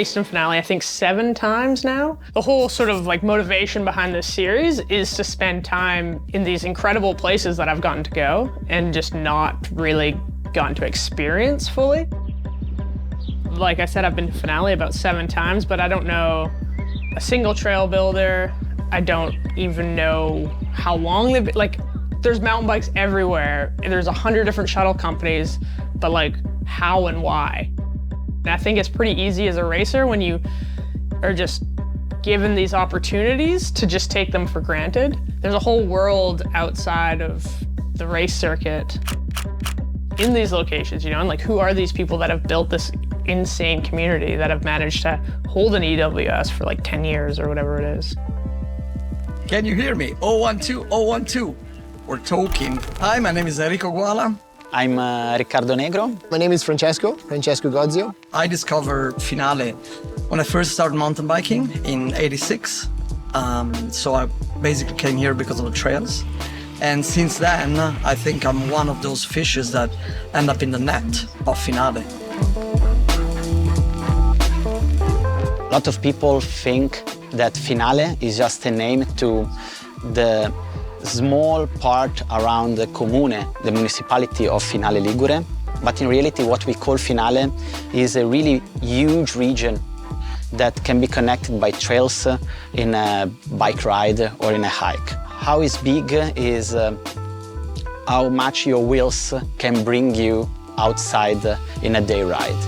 raced in Finale, I think 7 times now. The whole sort of like motivation behind this series is to spend time in these incredible places that I've gotten to go and just not really gotten to experience fully. Like I said, I've been to Finale about 7 times, but I don't know a single trail builder. I don't even know how long they've been. Like, there's mountain bikes everywhere. There's 100 different shuttle companies, but like, how and why? And I think it's pretty easy as a racer when you are just given these opportunities to just take them for granted. There's a whole world outside of the race circuit in these locations, you know, and like, who are these people that have built this insane community that have managed to hold an EWS for like 10 years or whatever it is. Can you hear me? 012, 012. We're talking. Hi, my name is Enrico Guala. I'm Riccardo Negro. My name is Francesco Gozio. I discovered Finale when I first started mountain biking in '86. So I basically came here because of the trails. And since then, I think I'm one of those fishes that end up in the net of Finale. A lot of people think that Finale is just a name to the small part around the comune, the municipality of Finale Ligure. But in reality, what we call Finale is a really huge region that can be connected by trails in a bike ride or in a hike. How it's big is how much your wheels can bring you outside in a day ride.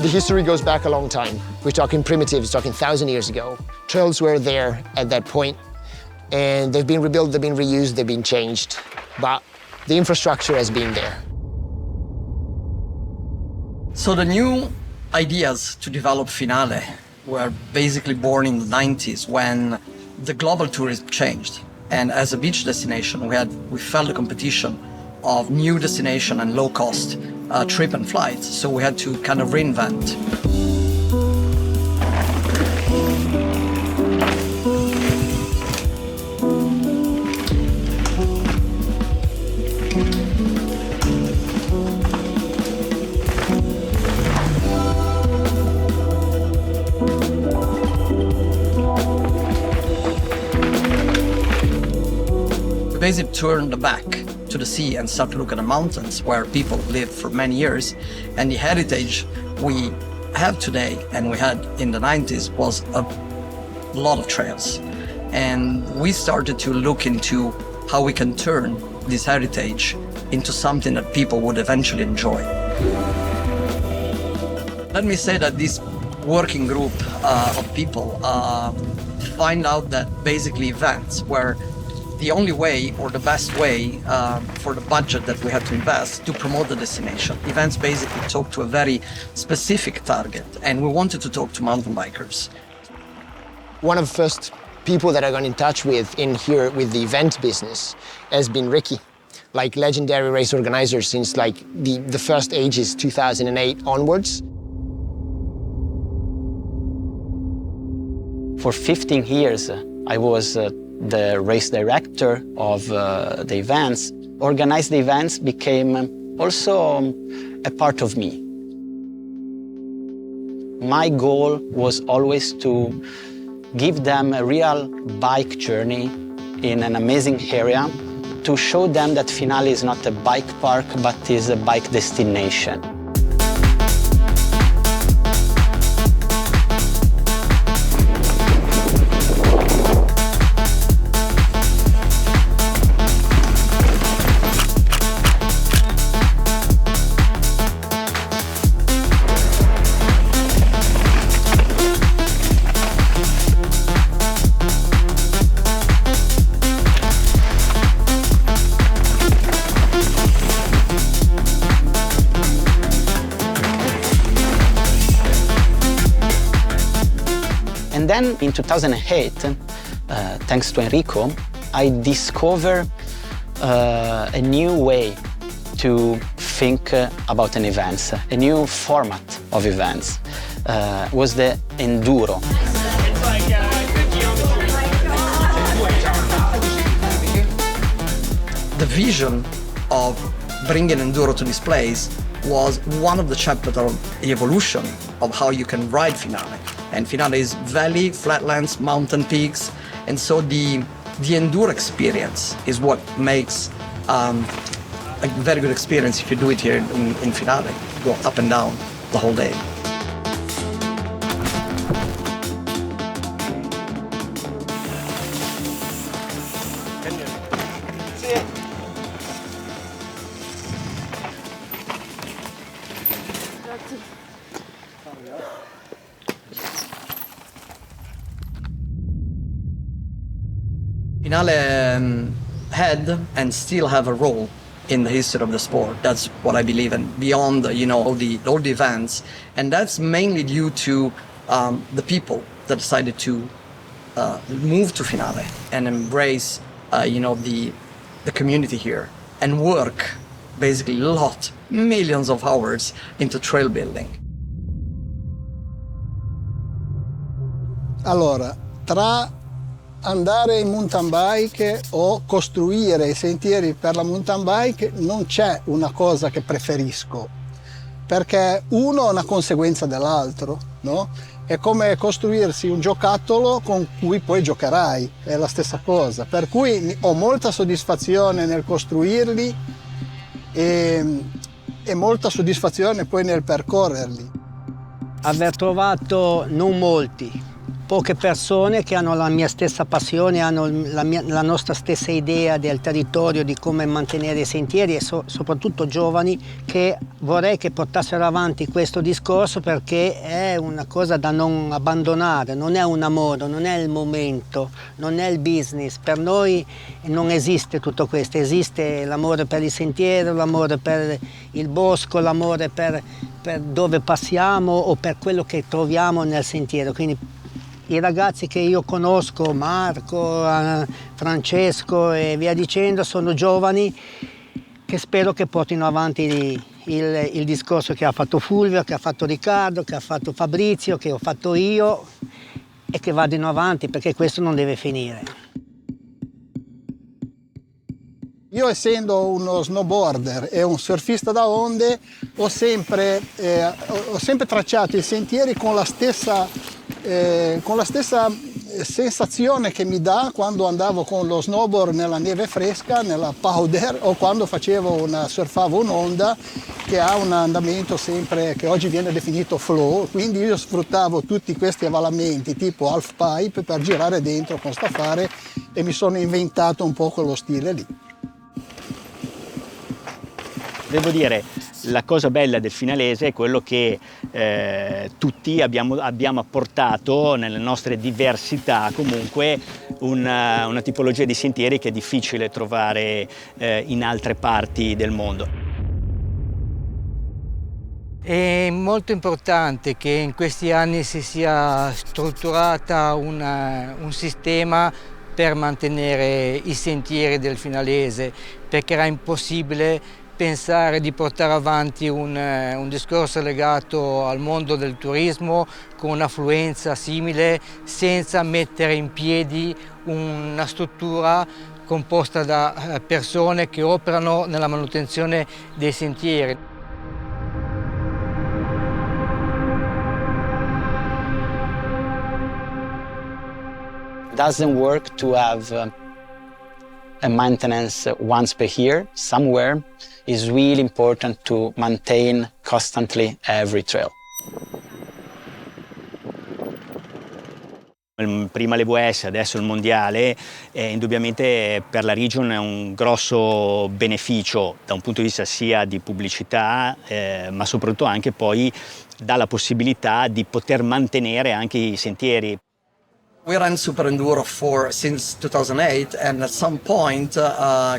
The history goes back a long time. We're talking primitives, talking 1,000 years ago. Trails were there at that point, and they've been rebuilt, they've been reused, they've been changed, but the infrastructure has been there. So the new ideas to develop Finale were basically born in the 90s when the global tourism changed. And as a beach destination, we felt the competition of new destination and low-cost trip and flights, so we had to kind of reinvent. We basically turned the back to the sea and start to look at the mountains where people lived for many years. And the heritage we have today and we had in the 90s was a lot of trails. And we started to look into how we can turn this heritage into something that people would eventually enjoy. Let me say that this working group of people find out that basically events were the only way or the best way for the budget that we had to invest to promote the destination. Events basically talk to a very specific target, and we wanted to talk to mountain bikers. One of the first people that I got in touch with in here with the event business has been Ricky, like legendary race organizer since like the first ages, 2008 onwards. For 15 years, I was the race director of the events. Organized events became also a part of me. My goal was always to give them a real bike journey in an amazing area, to show them that Finale is not a bike park, but is a bike destination. And then in 2008, thanks to Enrico, I discovered a new way to think about an event, a new format of events. Was the Enduro. The vision of bringing Enduro to this place was one of the chapters of the evolution of how you can ride Finale. And Finale is valley, flatlands, mountain peaks, and so the Enduro experience is what makes a very good experience if you do it here in Finale. You go up and down the whole day. Finale had and still have a role in the history of the sport. That's what I believe in, beyond all the events, and that's mainly due to the people that decided to move to Finale and embrace the community here and work basically millions of hours into trail building. Allora, tra andare in mountain bike o costruire i sentieri per la mountain bike non c'è una cosa che preferisco, perché uno è una conseguenza dell'altro, no? È come costruirsi un giocattolo con cui poi giocherai, è la stessa cosa, per cui ho molta soddisfazione nel costruirli e molta soddisfazione poi nel percorrerli. Aver trovato non molti, poche persone che hanno la mia stessa passione, hanno la nostra stessa idea del territorio, di come mantenere i sentieri, e soprattutto giovani che vorrei che portassero avanti questo discorso, perché è una cosa da non abbandonare, non è una moda, non è il momento, non è il business. Per noi non esiste tutto questo, esiste l'amore per il sentiero, l'amore per il bosco, l'amore per dove passiamo o per quello che troviamo nel sentiero. Quindi i ragazzi che io conosco, Marco, Francesco e via dicendo, sono giovani che spero che portino avanti il discorso che ha fatto Fulvio, che ha fatto Riccardo, che ha fatto Fabrizio, che ho fatto io, e che vadano avanti, perché questo non deve finire. Io, essendo uno snowboarder e un surfista da onde, ho sempre tracciato i sentieri con la stessa sensazione che mi dà quando andavo con lo snowboard nella neve fresca, nella powder, o quando surfavo un'onda che ha un andamento sempre che oggi viene definito flow. Quindi io sfruttavo tutti questi avvallamenti tipo half pipe per girare dentro con stafare, e mi sono inventato un po' quello stile lì. Devo dire, la cosa bella del finalese è quello che tutti abbiamo apportato nelle nostre diversità comunque una tipologia di sentieri che è difficile trovare in altre parti del mondo. È molto importante che in questi anni si sia strutturata un sistema per mantenere i sentieri del finalese, perché era impossibile pensare di portare avanti un discorso legato al mondo del turismo con un'affluenza simile senza mettere in piedi una struttura composta da persone che operano nella manutenzione dei sentieri. It doesn't work to have a maintenance once per year somewhere. It's really important to maintain constantly every trail. Prima l'EWS, adesso il mondiale, indubbiamente per la region è un grosso beneficio da un punto di vista sia di pubblicità, ma soprattutto anche poi dà la possibilità di poter mantenere anche i sentieri. We ran Super Enduro since 2008, and at some point,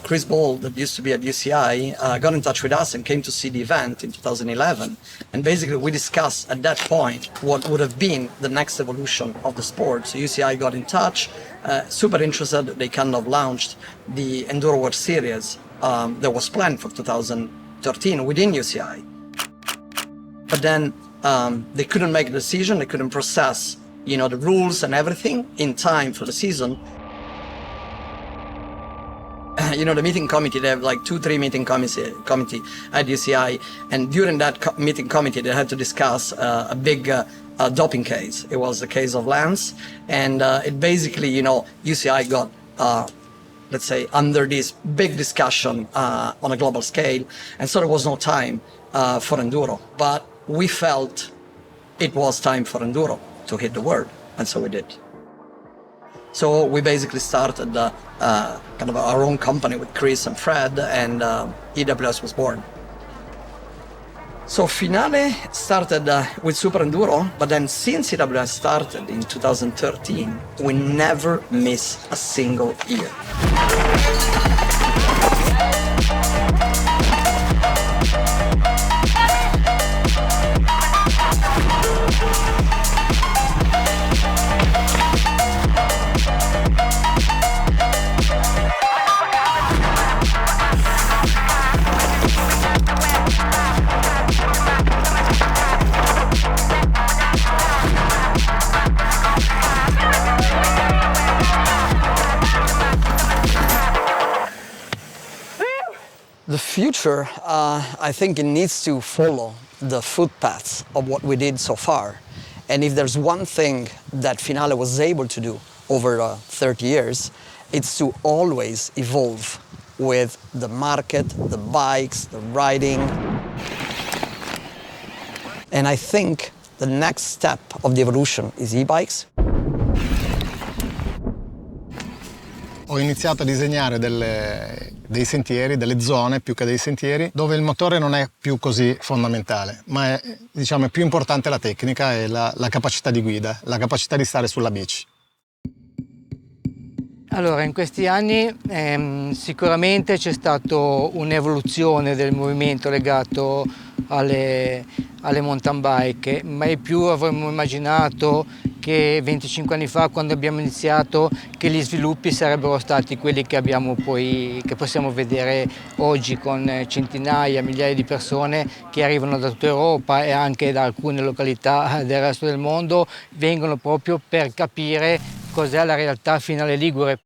Chris Ball, that used to be at UCI, got in touch with us and came to see the event in 2011. And basically, we discussed at that point what would have been the next evolution of the sport. So UCI got in touch, super interested. They kind of launched the Enduro World Series that was planned for 2012 2013 within UCI. But then they couldn't make a decision, they couldn't process, you know, the rules and everything in time for the season. You know, the meeting committee, they have like 2-3 meeting committee at UCI, and during that meeting committee, they had to discuss a big doping case. It was the case of Lance, and it basically, you know, UCI got, let's say, under this big discussion on a global scale, and so there was no time for Enduro. But we felt it was time for Enduro to hit the world, and so we did. So we basically started kind of our own company with Chris and Fred, and EWS was born. So Finale started with Super Enduro, but then since EWS started in 2013, we never miss a single year. The future, I think it needs to follow the footpaths of what we did so far. And if there's one thing that Finale was able to do over 30 years, it's to always evolve with the market, the bikes, the riding. And I think the next step of the evolution is e-bikes. Ho iniziato a disegnare dei sentieri, delle zone più che dei sentieri, dove il motore non è più così fondamentale, ma è, diciamo, è più importante la tecnica e la capacità di guida, la capacità di stare sulla bici. Allora, in questi anni sicuramente c'è stata un'evoluzione del movimento legato alle mountain bike, mai più avremmo immaginato che 25 anni fa, quando abbiamo iniziato, che gli sviluppi sarebbero stati quelli che possiamo vedere oggi, con centinaia, migliaia di persone che arrivano da tutta Europa e anche da alcune località del resto del mondo, vengono proprio per capire cos'è la realtà Finale Ligure.